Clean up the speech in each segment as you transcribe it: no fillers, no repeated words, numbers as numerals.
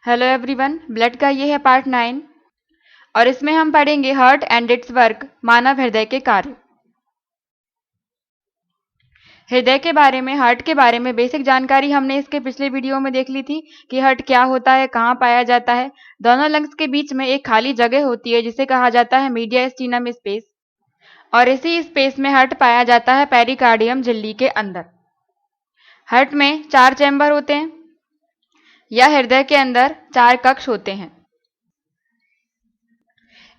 Hello everyone, blood का ये है पार्ट 9 और इसमें हम पढ़ेंगे हार्ट एंड इट्स वर्क, मानव हृदय के कार्य। हृदय के बारे में, हार्ट के बारे में बेसिक जानकारी हमने इसके पिछले वीडियो में देख ली थी कि हार्ट क्या होता है, कहाँ पाया जाता है। दोनों लंग्स के बीच में एक खाली जगह होती है जिसे कहा जाता है मीडियास्टिनम स्पेस, और इसी स्पेस में हार्ट पाया जाता है पेरिकार्डियम झिल्ली के अंदर। हार्ट में 4 चैम्बर होते हैं या हृदय के अंदर 4 कक्ष होते हैं।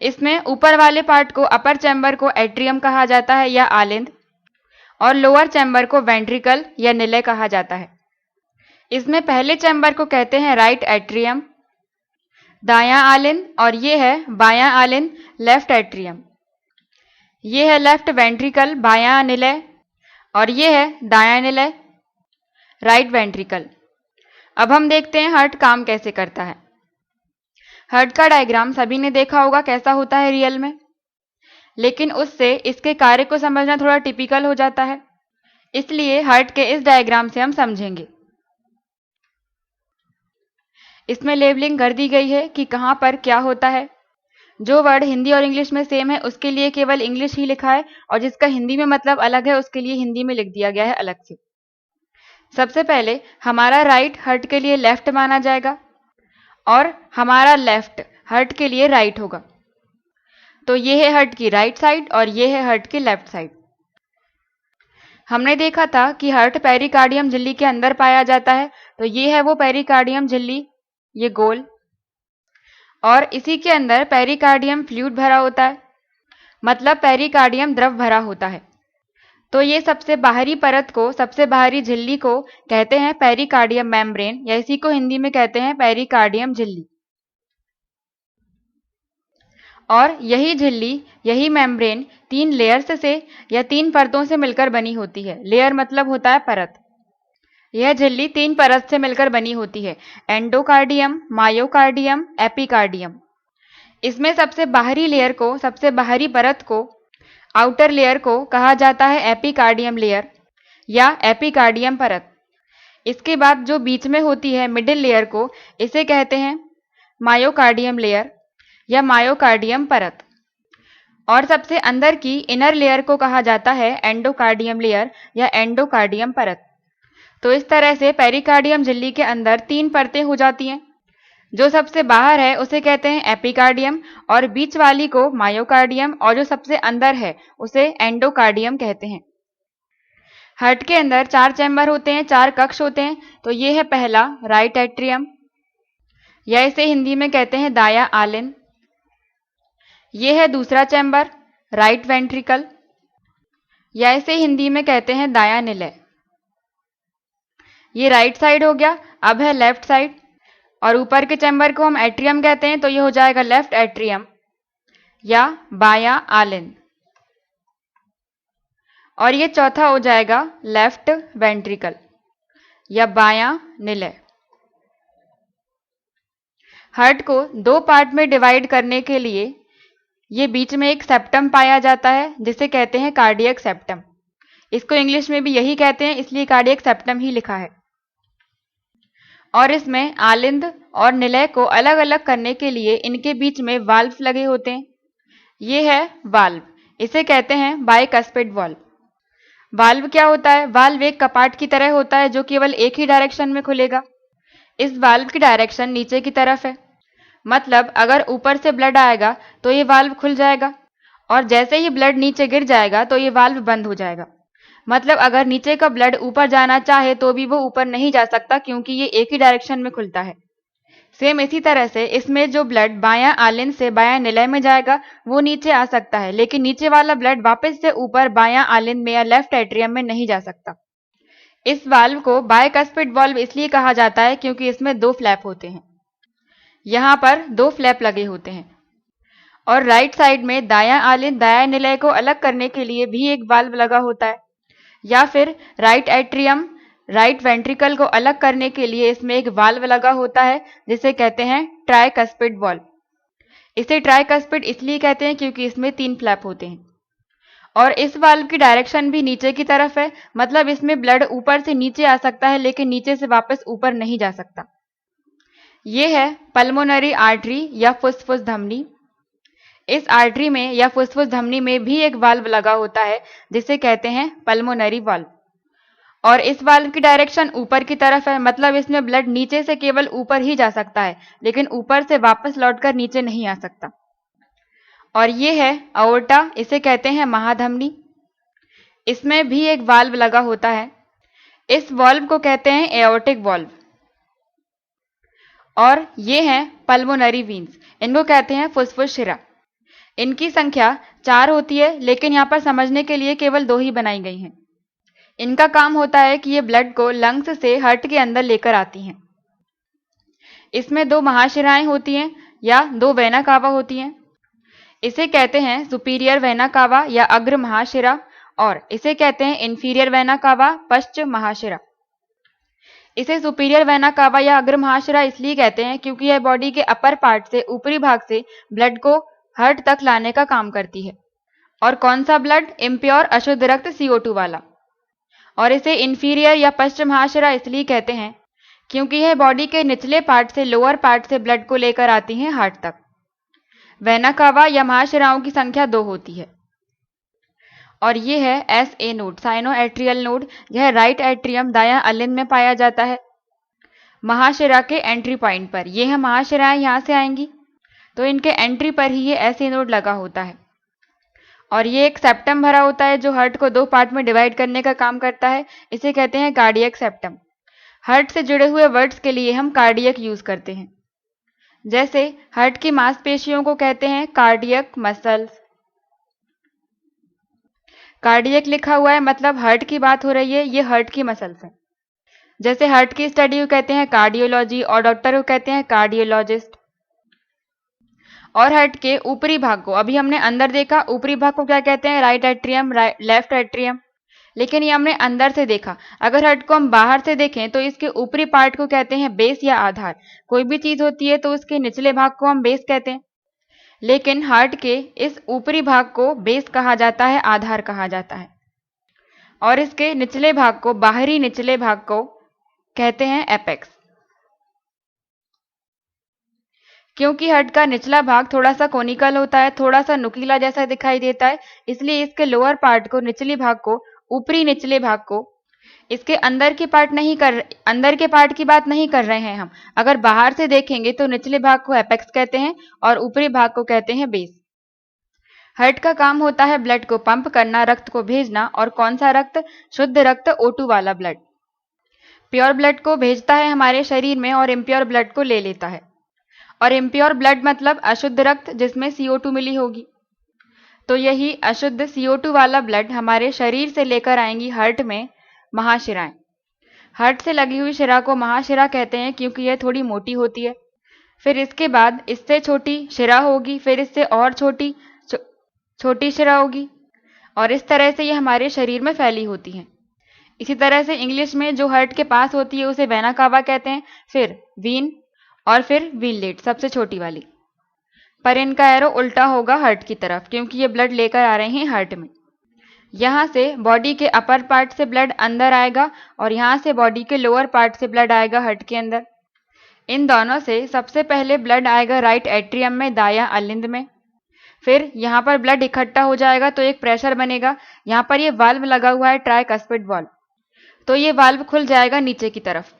इसमें ऊपर वाले पार्ट को, अपर चैम्बर को एट्रियम कहा जाता है या आलिंद, और लोअर चैम्बर को वेंट्रिकल या निलय कहा जाता है। इसमें पहले चैम्बर को कहते हैं राइट एट्रियम, दायां आलिंद, और ये है बायां आलिंद, लेफ्ट एट्रियम। ये है लेफ्ट वेंट्रिकल, बायां निलय, और ये है दायां निलय, राइट वेंट्रिकल। अब हम देखते हैं हार्ट काम कैसे करता है। हार्ट का डायग्राम सभी ने देखा होगा कैसा होता है रियल में, लेकिन उससे इसके कार्य को समझना थोड़ा टिपिकल हो जाता है, इसलिए हार्ट के इस डायग्राम से हम समझेंगे। इसमें लेबलिंग कर दी गई है कि कहाँ पर क्या होता है। जो वर्ड हिंदी और इंग्लिश में सेम है उसके लिए केवल इंग्लिश ही लिखा है, और जिसका हिंदी में मतलब अलग है उसके लिए हिंदी में लिख दिया गया है अलग से। सबसे पहले हमारा राइट हार्ट के लिए लेफ्ट माना जाएगा और हमारा लेफ्ट हार्ट के लिए राइट होगा। तो ये है हार्ट की राइट साइड और ये है हार्ट की लेफ्ट साइड। हमने देखा था कि हार्ट पेरिकार्डियम झिल्ली के अंदर पाया जाता है, तो ये है वो पेरिकार्डियम झिल्ली, ये गोल, और इसी के अंदर पेरिकार्डियम फ्लूइड भरा होता है, मतलब पेरिकार्डियम द्रव भरा होता है। तो ये सबसे बाहरी परत को, सबसे बाहरी झिल्ली को कहते हैं पेरिकार्डियम मेम्ब्रेन, या इसी को हिंदी में कहते हैं पेरिकार्डियम झिल्ली। और यही झिल्ली, यही मेम्ब्रेन 3 लेयर्स से या 3 परतों से मिलकर बनी होती है। लेयर मतलब होता है परत। यह झिल्ली 3 परत से मिलकर बनी होती है, एंडोकार्डियम, मायोकार्डियम, एपिकार्डियम। इसमें सबसे बाहरी लेयर को, सबसे बाहरी परत को, आउटर लेयर को कहा जाता है एपिकार्डियम लेयर या एपिकार्डियम परत। इसके बाद जो बीच में होती है मिडिल लेयर को, इसे कहते हैं मायोकार्डियम लेयर या मायोकार्डियम परत। और सबसे अंदर की इनर लेयर को कहा जाता है एंडोकार्डियम लेयर या एंडोकार्डियम परत। तो इस तरह से पेरिकार्डियम झिल्ली के अंदर 3 परतें हो जाती हैं। जो सबसे बाहर है उसे कहते हैं एपिकार्डियम, और बीच वाली को मायोकार्डियम, और जो सबसे अंदर है उसे एंडोकार्डियम कहते हैं। हार्ट के अंदर 4 चैम्बर होते हैं, 4 कक्ष होते हैं। तो ये है पहला राइट एट्रियम, या इसे हिंदी में कहते हैं दायां आलिंद। ये है दूसरा चैम्बर राइट वेंट्रिकल, या इसे हिंदी में कहते हैं दायां निलय। ये राइट साइड हो गया। अब है लेफ्ट साइड, और ऊपर के चैम्बर को हम एट्रियम कहते हैं, तो ये हो जाएगा लेफ्ट एट्रियम या बायां आलिंद। और ये चौथा हो जाएगा लेफ्ट वेंट्रिकल या बायां निलय। हार्ट को 2 पार्ट में डिवाइड करने के लिए ये बीच में एक सेप्टम पाया जाता है जिसे कहते हैं कार्डियक सेप्टम। इसको इंग्लिश में भी यही कहते हैं, इसलिए कार्डियक सेप्टम ही लिखा है। और इसमें आलिंद और निलय को अलग अलग करने के लिए इनके बीच में वाल्व लगे होते हैं। ये है वाल्व, इसे कहते हैं बाइकस्पिड वाल्व। वाल्व क्या होता है? वाल्व एक कपाट की तरह होता है जो केवल एक ही डायरेक्शन में खुलेगा। इस वाल्व की डायरेक्शन नीचे की तरफ है, मतलब अगर ऊपर से ब्लड आएगा तो ये वाल्व खुल जाएगा, और जैसे ही ब्लड नीचे गिर जाएगा तो ये वाल्व बंद हो जाएगा। मतलब अगर नीचे का ब्लड ऊपर जाना चाहे तो भी वो ऊपर नहीं जा सकता, क्योंकि ये एक ही डायरेक्शन में खुलता है। सेम इसी तरह से इसमें जो ब्लड बायां आलिंद से बायां निलय में जाएगा वो नीचे आ सकता है, लेकिन नीचे वाला ब्लड वापस से ऊपर बायां आलिंद में या लेफ्ट एट्रियम में नहीं जा सकता। इस वाल्व को बाइकस्पिड वाल्व इसलिए कहा जाता है क्योंकि इसमें 2 फ्लैप होते हैं। यहाँ पर 2 फ्लैप लगे होते हैं। और राइट साइड में दायां आलिंद दायां निलय को अलग करने के लिए भी एक वाल्व लगा होता है, या फिर राइट एट्रियम राइट वेंट्रिकल को अलग करने के लिए इसमें एक वाल्व लगा होता है जिसे कहते हैं ट्राइकस्पिड वाल्व। इसे ट्राइकस्पिड इसलिए कहते हैं क्योंकि इसमें 3 फ्लैप होते हैं। और इस वाल्व की डायरेक्शन भी नीचे की तरफ है, मतलब इसमें ब्लड ऊपर से नीचे आ सकता है लेकिन नीचे से वापस ऊपर नहीं जा सकता। ये है पल्मोनरी आर्टरी या फुसफुस धमनी। इस आर्टरी में या फुसफुस धमनी में भी एक वाल्व लगा होता है जिसे कहते हैं पल्मोनरी वाल्व। और इस वाल्व की डायरेक्शन ऊपर की तरफ है, मतलब इसमें ब्लड नीचे से केवल ऊपर ही जा सकता है, लेकिन ऊपर से वापस लौटकर नीचे नहीं आ सकता। और ये है अओर्टा, इसे कहते हैं महाधमनी। इसमें भी एक वाल्व लगा होता है। इस वाल्व को कहते हैं एओर्टिक वाल्व। और ये हैं पल्मोनरी वीन्स, इनको कहते हैं फुसफुस शिरा। इनकी संख्या 4 होती है, लेकिन यहाँ पर समझने के लिए केवल 2 ही बनाई गई हैं। इनका काम होता है कि ये ब्लड को लंग्स से हार्ट के अंदर लेकर आती हैं। इसमें 2 महाशिराएं होती हैं या 2 वेना कावा होती हैं। इसे कहते हैं सुपीरियर वेना कावा या अग्र महाशिरा, और इसे कहते हैं इंफीरियर वेना कावा, पश्च महाशिरा। इसे सुपीरियर वेना कावा या अग्र महाशिरा इसलिए कहते हैं क्योंकि यह बॉडी के अपर पार्ट से, ऊपरी भाग से ब्लड को हार्ट तक लाने का काम करती है। और कौन सा ब्लड? इम्प्योर अशुद्ध रक्त CO2 वाला। और इसे इंफीरियर या पश्चिम महाशिरा इसलिए कहते हैं क्योंकि यह बॉडी के निचले पार्ट से, लोअर पार्ट से ब्लड को लेकर आती हैं हार्ट तक। वेना कावा या महाशिराओं की संख्या 2 होती है। और ये है SA node, cyano atrial node. यह राइट एट्रियम, दायां अलिंद में पाया जाता है, महाशिरा के एंट्री पॉइंट पर। ये है महाशिराएं, यहाँ से आएंगी तो इनके एंट्री पर ही ये SA नोड लगा होता है। और ये एक सेप्टम भरा होता है जो हार्ट को 2 पार्ट में डिवाइड करने का काम करता है। इसे कहते हैं कार्डियक सेप्टम। हार्ट से जुड़े हुए वर्ड्स के लिए हम कार्डियक यूज करते हैं। जैसे हार्ट की मांसपेशियों को कहते हैं कार्डियक मसल्स। कार्डियक लिखा हुआ है मतलब हार्ट की बात हो रही है, ये हार्ट की मसल्स हैं। जैसे हार्ट की स्टडी को कहते हैं कार्डियोलॉजी और डॉक्टर को कहते हैं कार्डियोलॉजिस्ट। और हार्ट के ऊपरी भाग को, अभी हमने अंदर देखा, ऊपरी भाग को क्या कहते हैं? Right atrium, left atrium. लेकिन ये हमने अंदर से देखा। अगर हार्ट को हम बाहर से देखें तो इसके ऊपरी पार्ट को कहते हैं बेस या आधार। कोई भी चीज होती है तो उसके निचले भाग को हम बेस कहते हैं, लेकिन हार्ट के इस ऊपरी भाग को बेस कहा जाता है, आधार कहा जाता है। और इसके निचले भाग को, बाहरी निचले भाग को कहते हैं एपेक्स। क्योंकि हार्ट का निचला भाग थोड़ा सा कोनिकल होता है, थोड़ा सा नुकीला जैसा दिखाई देता है, इसलिए इसके लोअर पार्ट को, निचले भाग को, ऊपरी निचले भाग को, इसके अंदर के पार्ट की बात नहीं कर रहे हैं हम। अगर बाहर से देखेंगे तो निचले भाग को एपेक्स कहते हैं और ऊपरी भाग को कहते हैं बेस। हार्ट का काम होता है ब्लड को पंप करना, रक्त को भेजना। और कौन सा रक्त? शुद्ध रक्त, O2 वाला ब्लड। प्योर ब्लड को भेजता है हमारे शरीर में और इम्प्योर ब्लड को ले लेता है। और इम्प्योर ब्लड मतलब अशुद्ध रक्त जिसमें CO2 मिली होगी। तो यही अशुद्ध CO2 वाला ब्लड हमारे शरीर से लेकर आएंगी हार्ट में महाशिराएं। हार्ट से लगी हुई शिरा को महाशिरा कहते हैं क्योंकि यह थोड़ी मोटी होती है। फिर इसके बाद इससे छोटी शिरा होगी, फिर इससे और छोटी शिरा होगी, और इस तरह से ये हमारे शरीर में फैली होती हैं। इसी तरह से इंग्लिश में जो हार्ट के पास होती है उसे वेना कावा कहते हैं, फिर वीन, और फिर वीनलेट, सबसे छोटी वाली। पर इनका एरो उल्टा होगा हार्ट की तरफ, क्योंकि ये ब्लड लेकर आ रहे हैं हार्ट में। यहाँ से बॉडी के अपर पार्ट से ब्लड अंदर आएगा और यहाँ से बॉडी के लोअर पार्ट से ब्लड आएगा हार्ट के अंदर। इन दोनों से सबसे पहले ब्लड आएगा राइट एट्रियम में, दायां अलिंद में। फिर यहाँ पर ब्लड इकट्ठा हो जाएगा तो एक प्रेशर बनेगा। यहाँ पर ये वाल्व लगा हुआ है, ट्राइकस्पिड वाल्व, तो ये वाल्व खुल जाएगा नीचे की तरफ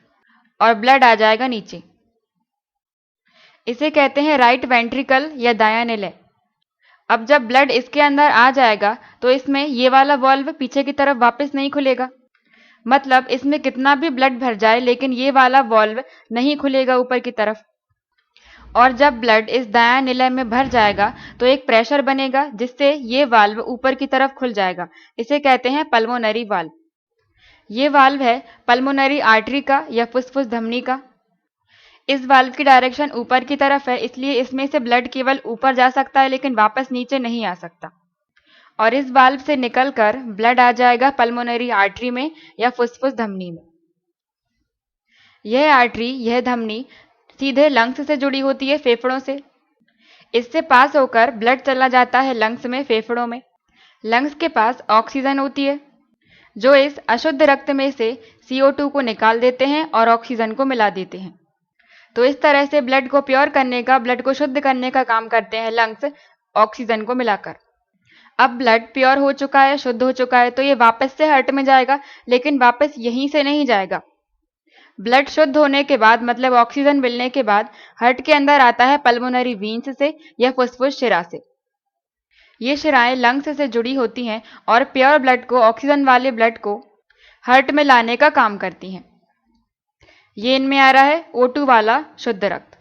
और ब्लड आ जाएगा नीचे। इसे कहते हैं राइट वेंट्रिकल या दायां निलय। अब जब ब्लड इसके अंदर आ जाएगा तो इसमें ये वाला वाल्व पीछे की तरफ वापस नहीं खुलेगा, मतलब इसमें कितना भी ब्लड भर जाए लेकिन ये वाला वाल्व नहीं खुलेगा ऊपर की तरफ। और जब ब्लड इस दायां निलय में भर जाएगा तो एक प्रेशर बनेगा जिससे ये वाल्व ऊपर की तरफ खुल जाएगा। इसे कहते हैं पल्मोनरी वाल्व। ये वाल्व है पल्मोनरी आर्टरी का या फुसफुस धमनी का। इस वाल्व की डायरेक्शन ऊपर की तरफ है, इसलिए इसमें से ब्लड केवल ऊपर जा सकता है लेकिन वापस नीचे नहीं आ सकता। और इस वाल्व से निकलकर ब्लड आ जाएगा पल्मोनरी आर्टरी में या फुसफुस धमनी में। यह आर्टरी, यह धमनी सीधे लंग्स से जुड़ी होती है, फेफड़ों से। इससे पास होकर ब्लड चला जाता है लंग्स में, फेफड़ों में। लंग्स के पास ऑक्सीजन होती है जो इस अशुद्ध रक्त में से CO2 को निकाल देते हैं और ऑक्सीजन को मिला देते हैं। तो इस तरह से ब्लड को प्योर करने का, ब्लड को शुद्ध करने का काम करते हैं लंग्स ऑक्सीजन को मिलाकर। अब ब्लड प्योर हो चुका है, शुद्ध हो चुका है, तो ये वापस से हार्ट में जाएगा, लेकिन वापस यहीं से नहीं जाएगा। ब्लड शुद्ध होने के बाद, मतलब ऑक्सीजन मिलने के बाद, हार्ट के अंदर आता है पल्मोनरी वीन्स से या फुसफुस शिरा से। ये शिराएं लंग्स से जुड़ी होती हैं और प्योर ब्लड को, ऑक्सीजन वाले ब्लड को हार्ट में लाने का काम करती हैं। ये इनमें आ रहा है O2 वाला शुद्ध रक्त,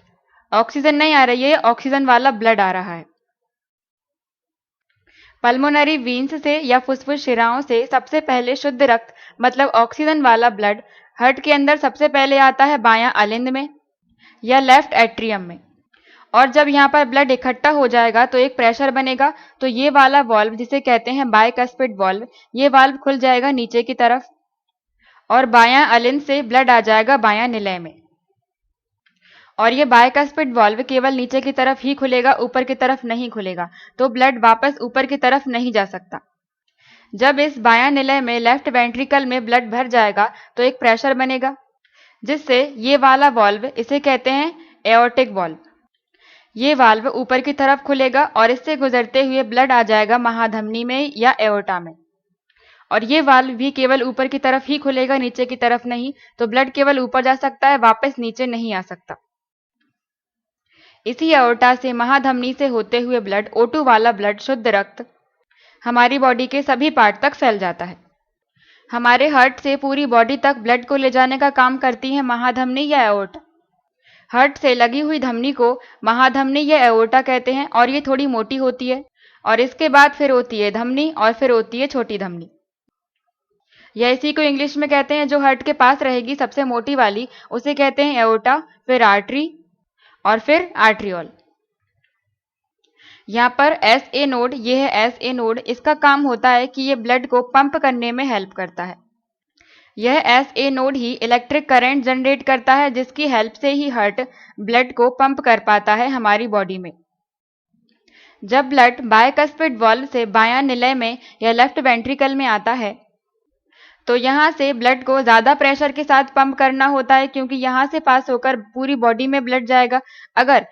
ऑक्सीजन नहीं आ रही है, ऑक्सीजन वाला ब्लड आ रहा है। पल्मोनरी वीन्स से या फुसफुस शिराओं से सबसे पहले शुद्ध रक्त, मतलब ऑक्सीजन वाला ब्लड, हार्ट के अंदर सबसे पहले आता है बायां अलिंद में या लेफ्ट एट्रियम में। और जब यहाँ पर ब्लड इकट्ठा हो जाएगा तो एक प्रेशर बनेगा, तो ये वाला वाल्व, जिसे कहते हैं बाइकस्पिड वाल्व, ये वाल्व खुल जाएगा नीचे की तरफ और बायां अलिंद से ब्लड आ जाएगा बायां निलय में। और ये बाइकस्पिड वाल्व केवल नीचे की तरफ ही खुलेगा, ऊपर की तरफ नहीं खुलेगा, तो ब्लड वापस ऊपर की तरफ नहीं जा सकता। जब इस बायां निलय में, लेफ्ट वेंट्रिकल में ब्लड भर जाएगा तो एक प्रेशर बनेगा, जिससे ये वाला वाल्व, इसे कहते हैं एओर्टिक वाल्व, ये वाल्व ऊपर की तरफ खुलेगा और इससे गुजरते हुए ब्लड आ जाएगा महाधमनी में या एओर्टा में। और ये वाल्व भी केवल ऊपर की तरफ ही खुलेगा, नीचे की तरफ नहीं, तो ब्लड केवल ऊपर जा सकता है, वापस नीचे नहीं आ सकता। इसी एओर्टा से, महाधमनी से होते हुए ब्लड, O2 वाला ब्लड, शुद्ध रक्त, हमारी बॉडी के सभी पार्ट तक फैल जाता है। हमारे हार्ट से पूरी बॉडी तक ब्लड को ले जाने का काम करती है महाधमनी या एओर्टा। हार्ट से लगी हुई धमनी को महाधमनी या एओर्टा कहते हैं और ये थोड़ी मोटी होती है, और इसके बाद फिर होती है धमनी और फिर होती है छोटी धमनी, या इसी को इंग्लिश में कहते हैं, जो हार्ट के पास रहेगी सबसे मोटी वाली, उसे कहते हैं एओर्टा, फिर आर्टरी और फिर आर्ट्रियोल। यहाँ पर SA नोड, ये है SA नोड, इसका काम होता है कि ये ब्लड को पंप करने में हेल्प करता है। यह SA नोड ही इलेक्ट्रिक करंट जनरेट करता है, जिसकी हेल्प से ही हार्ट ब्लड को पंप कर पाता है हमारी बॉडी में। जब ब्लड बाइकस्पिड वाल्व से बायां निलय में या लेफ्ट वेंट्रिकल में आता है, तो यहाँ से ब्लड को ज़्यादा प्रेशर के साथ पंप करना होता है, क्योंकि यहाँ से पास होकर पूरी बॉडी में ब्लड जाएगा। अगर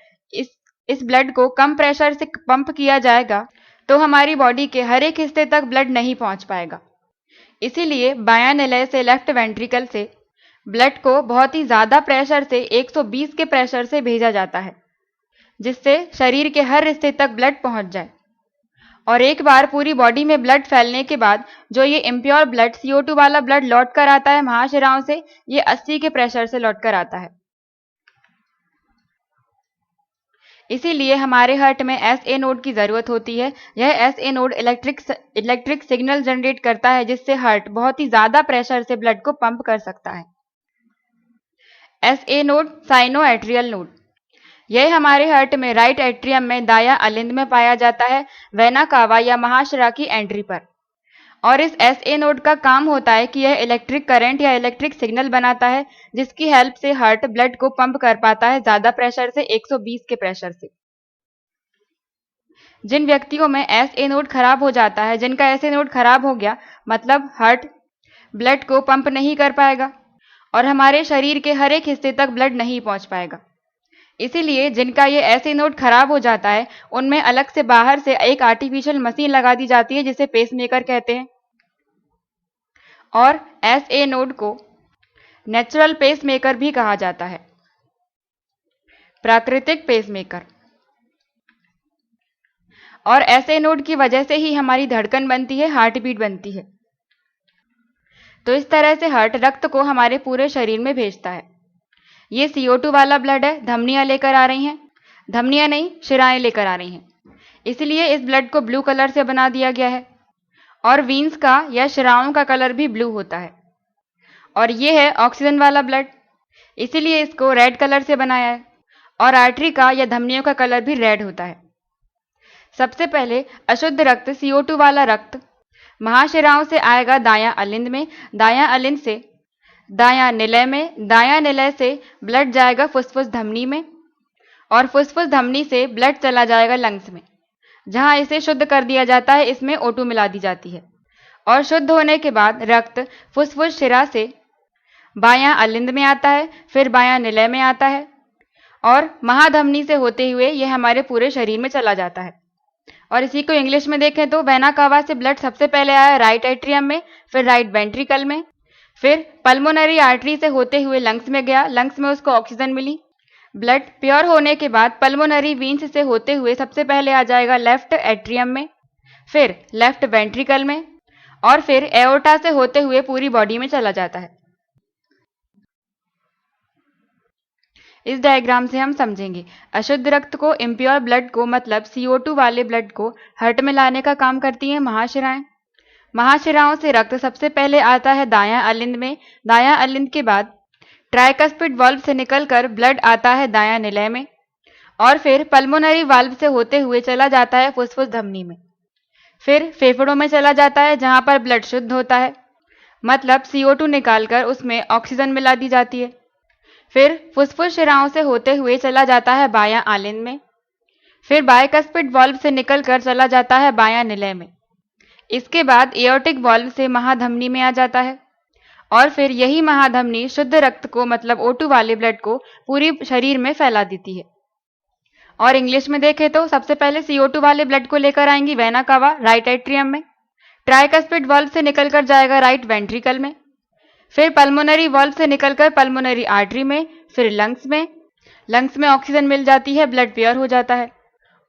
इस ब्लड को कम प्रेशर से पंप किया जाएगा तो हमारी बॉडी के हर एक हिस्से तक ब्लड नहीं पहुँच पाएगा। इसीलिए बायां निलय से, लेफ्ट वेंट्रिकल से ब्लड को बहुत ही ज़्यादा प्रेशर से, 120 के प्रेशर से भेजा जाता है, जिससे शरीर के हर हिस्से तक ब्लड पहुँच जाए। और एक बार पूरी बॉडी में ब्लड फैलने के बाद जो ये इम्प्योर ब्लड, CO2 वाला ब्लड लौट कर आता है महाशिराओं से, ये 80 के प्रेशर से लौट कर आता है। इसीलिए हमारे हार्ट में SA नोड की ज़रूरत होती है। यह SA node electric signal generate करता है, जिससे हार्ट बहुत ही ज़्यादा प्रेशर से ब्लड को पंप कर सकता है। SA नोड साइनोएट्रियल नोड, यह हमारे हार्ट में राइट एट्रियम में दायां अलिंद में पाया जाता है, वेना कावा या महाशिरा की एंट्री पर। और इस SA नोड का काम होता है कि यह इलेक्ट्रिक करंट या इलेक्ट्रिक सिग्नल बनाता है, जिसकी हेल्प से हार्ट ब्लड को पंप कर पाता है ज़्यादा प्रेशर से, 120 के प्रेशर से। जिन व्यक्तियों में SA नोड खराब हो जाता है, जिनका SA नोड खराब हो गया, मतलब हार्ट ब्लड को पंप नहीं कर पाएगा और हमारे शरीर के हर एक हिस्से तक ब्लड नहीं पहुंच पाएगा। इसीलिए जिनका ये SA नोड खराब हो जाता है, उनमें अलग से बाहर से एक आर्टिफिशियल मशीन लगा दी जाती है, जिसे पेसमेकर कहते हैं। और SA नोड को नेचुरल पेसमेकर भी कहा जाता है, प्राकृतिक पेसमेकर। और SA नोड की वजह से ही हमारी धड़कन बनती है, हार्ट बीट बनती है। तो इस तरह से हार्ट रक्त को हमारे पूरे शरीर में भेजता है। ये CO2 वाला ब्लड है, धमनियां लेकर आ रही हैं, धमनियां नहीं, शिराएं लेकर आ रही हैं, इसलिए इस ब्लड को ब्लू कलर से बना दिया गया है। और वीन्स का या शिराओं का कलर भी ब्लू होता है। और ये है ऑक्सीजन वाला ब्लड, इसीलिए इसको रेड कलर से बनाया है। और आर्टरी का या धमनियों का कलर भी रेड होता है। सबसे पहले अशुद्ध रक्त, CO2 वाला रक्त, महाशिराओं से आएगा दायां अलिंद में, दायां अलिंद से दायां निलय में, दायां निलय से ब्लड जाएगा फुसफुस धमनी में, और फुसफुस धमनी से ब्लड चला जाएगा लंग्स में, जहां इसे शुद्ध कर दिया जाता है, इसमें O2 मिला दी जाती है। और शुद्ध होने के बाद रक्त फुसफुस शिरा से बायां अलिंद में आता है, फिर बायां निलय में आता है, और महाधमनी से होते हुए यह हमारे पूरे शरीर में चला जाता है। और इसी को इंग्लिश में देखें तो वेना कावा से ब्लड सबसे पहले आया राइट एट्रियम में, फिर राइट वेंट्रिकल में, फिर पल्मोनरी आर्टरी से होते हुए लंग्स में गया, लंग्स में उसको ऑक्सीजन मिली। ब्लड प्योर होने के बाद पल्मोनरी वीन्स से होते हुए सबसे पहले आ जाएगा लेफ्ट एट्रियम में, फिर लेफ्ट वेंट्रिकल में, और फिर एओर्टा से होते हुए पूरी बॉडी में चला जाता है। इस डायग्राम से हम समझेंगे अशुद्ध रक्त को, इम्प्योर ब्लड को, मतलब CO2 वाले ब्लड को हार्ट में लाने का काम करती हैं महाशिराएं। महाशिराओं से रक्त सबसे पहले आता है दायां अलिंद में, दायां अलिंद के बाद ट्राइकस्पिड वाल्व से निकलकर ब्लड आता है दायां निलय में, और फिर पल्मोनरी वाल्व से होते हुए चला जाता है फुसफुस धमनी में, फिर फेफड़ों में चला जाता है जहां पर ब्लड शुद्ध होता है, मतलब CO2 निकालकर उसमें ऑक्सीजन मिला दी जाती है। फिर फुसफुस शिराओं से होते हुए चला जाता है बायां आलिंद में, फिर बायकस्पिड वाल्व से निकलकर चला जाता है बायां निलय में, इसके बाद एओर्टिक वाल्व से महाधमनी में आ जाता है, और फिर यही महाधमनी शुद्ध रक्त को, मतलब O2 वाले ब्लड को पूरी शरीर में फैला देती है। और इंग्लिश में देखें तो सबसे पहले CO2 वाले ब्लड को लेकर आएंगी वेना कावा राइट एट्रियम में, ट्राइकस्पिड वाल्व से निकलकर जाएगा राइट वेंट्रिकल में, फिर पल्मोनरी वाल्व से निकलकर पल्मोनरी आर्टरी में, फिर लंग्स में ऑक्सीजन मिल जाती है, ब्लड प्योर हो जाता है,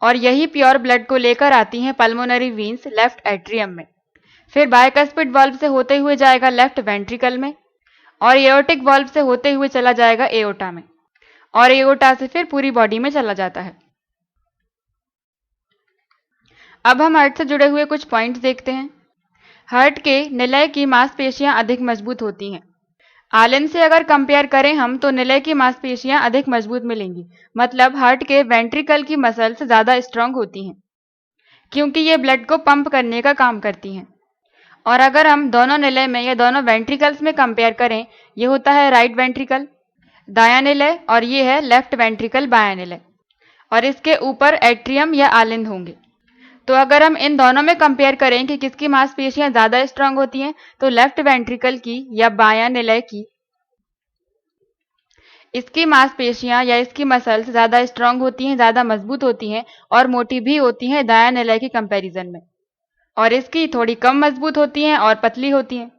और यही प्योर ब्लड को लेकर आती हैं पल्मोनरी वीन्स लेफ्ट एट्रियम में, फिर बायकस्पिड वाल्व से होते हुए जाएगा लेफ्ट वेंट्रिकल में, और एओर्टिक वाल्व से होते हुए चला जाएगा एओर्टा में, और एओर्टा से फिर पूरी बॉडी में चला जाता है। अब हम हार्ट से जुड़े हुए कुछ पॉइंट्स देखते हैं। हार्ट के निलय की मांसपेशियां अधिक मजबूत होती हैं। आलिंद से अगर कंपेयर करें हम तो निलय की मांसपेशियां अधिक मजबूत मिलेंगी, मतलब हार्ट के वेंट्रिकल की मसल्स ज़्यादा स्ट्रांग होती हैं क्योंकि ये ब्लड को पंप करने का काम करती हैं। और अगर हम दोनों निलय में या दोनों वेंट्रिकल्स में कंपेयर करें, ये होता है राइट वेंट्रिकल दायां निलय और ये है लेफ्ट वेंट्रिकल बायां निलय, और इसके ऊपर एट्रियम या आलिंद होंगे। तो अगर हम इन दोनों में कंपेयर करें कि किसकी मांसपेशियां ज़्यादा स्ट्रांग होती हैं, तो लेफ्ट वेंट्रिकल की या बायां निलय की, इसकी मांसपेशियां या इसकी मसल्स ज़्यादा स्ट्रांग होती हैं, ज़्यादा मजबूत होती हैं और मोटी भी होती हैं दायां निलय के कंपैरिजन में, और इसकी थोड़ी कम मजबूत होती हैं और पतली होती हैं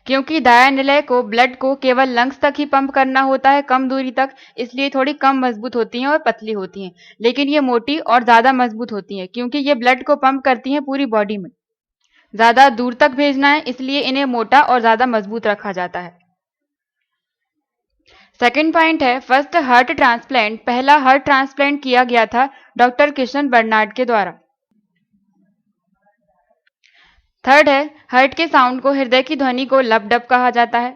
क्योंकि दायां निलय को ब्लड को केवल लंग्स तक ही पंप करना होता है, कम दूरी तक, इसलिए थोड़ी कम मजबूत होती हैं और पतली होती हैं। लेकिन ये मोटी और ज़्यादा मजबूत होती हैं क्योंकि ये ब्लड को पंप करती हैं पूरी बॉडी में, ज़्यादा दूर तक भेजना है, इसलिए इन्हें मोटा और ज़्यादा मजबूत रखा जाता है। सेकेंड पॉइंट है फर्स्ट हार्ट ट्रांसप्लांट। पहला हार्ट ट्रांसप्लांट किया गया था डॉक्टर कृष्ण बर्नार्ड के द्वारा। थर्ड है हार्ट के साउंड को, हृदय की ध्वनि को लब डब कहा जाता है।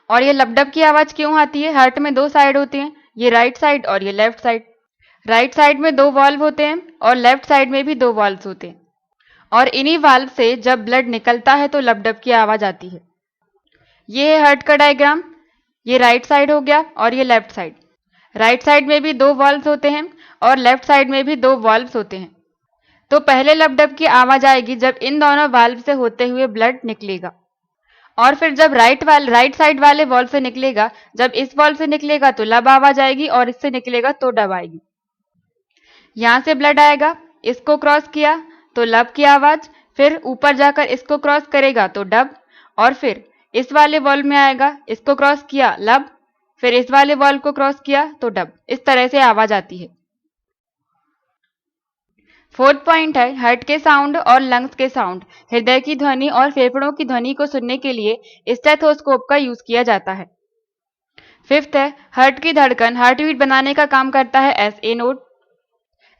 और ये लब डब की आवाज क्यों आती है? हार्ट में दो साइड होते हैं, ये राइट साइड और ये लेफ्ट साइड। राइट साइड में दो वाल्व होते हैं और लेफ्ट साइड में भी दो वाल्व्स होते हैं, और इन्हीं वाल्व से जब ब्लड निकलता है तो लब डब की आवाज आती है। ये है हार्ट का डायग्राम, ये राइट साइड हो गया और ये लेफ्ट साइड। राइट साइड में भी दो वाल्व्स होते हैं और लेफ्ट साइड में भी दो वाल्व्स होते हैं। तो पहले लब डब की आवाज आएगी जब इन दोनों वाल्व से होते हुए ब्लड निकलेगा, और फिर जब राइट साइड वाले वाल्व से निकलेगा, जब इस वाल्व से निकलेगा तो लब आवाज आएगी और इससे निकलेगा तो डब आएगी। यहां से ब्लड आएगा, इसको क्रॉस किया तो लब की आवाज, फिर ऊपर जाकर इसको क्रॉस करेगा तो डब, और फिर इस वाले वाल्व में आएगा, इसको क्रॉस किया लब, फिर इस वाले वाल्व को क्रॉस किया तो डब। इस तरह से आवाज आती है। फोर्थ पॉइंट है हार्ट के साउंड और लंग्स के साउंड। हृदय की ध्वनि और फेफड़ों की ध्वनि को सुनने के लिए स्टेथोस्कोप का यूज किया जाता है। फिफ्थ है हार्ट की धड़कन हार्ट बीट बनाने का काम करता है SA नोड।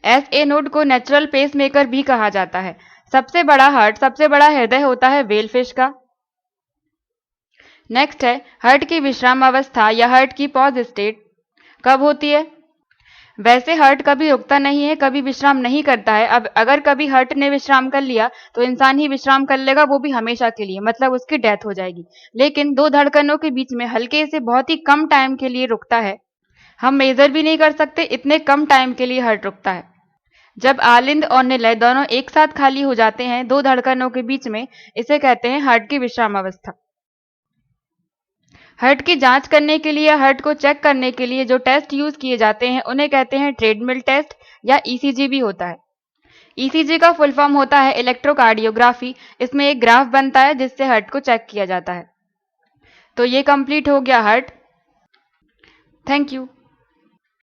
SA नोड को नेचुरल पेस मेकर भी कहा जाता है। सबसे बड़ा हृदय होता है वेलफिश का। नेक्स्ट है हार्ट की विश्राम अवस्था या हार्ट की पॉज स्टेट कब होती है? वैसे हार्ट कभी रुकता नहीं है, कभी विश्राम नहीं करता है। अब अगर कभी हार्ट ने विश्राम कर लिया तो इंसान ही विश्राम कर लेगा, वो भी हमेशा के लिए, मतलब उसकी डेथ हो जाएगी। लेकिन दो धड़कनों के बीच में हल्के से बहुत ही कम टाइम के लिए रुकता है। हम मेजर भी नहीं कर सकते, इतने कम टाइम के लिए हार्ट रुकता है। जब आलिंद और निलय दोनों एक साथ खाली हो जाते हैं दो धड़कनों के बीच में, इसे कहते हैं हार्ट की विश्राम अवस्था। हार्ट की जांच करने के लिए, हार्ट को चेक करने के लिए जो टेस्ट यूज किए जाते हैं उन्हें कहते हैं ट्रेडमिल टेस्ट या ईसीजी भी होता है। ईसीजी का फुल फॉर्म होता है इलेक्ट्रोकार्डियोग्राफी। इसमें एक ग्राफ बनता है जिससे हार्ट को चेक किया जाता है। तो ये कंप्लीट हो गया हार्ट। Thank you.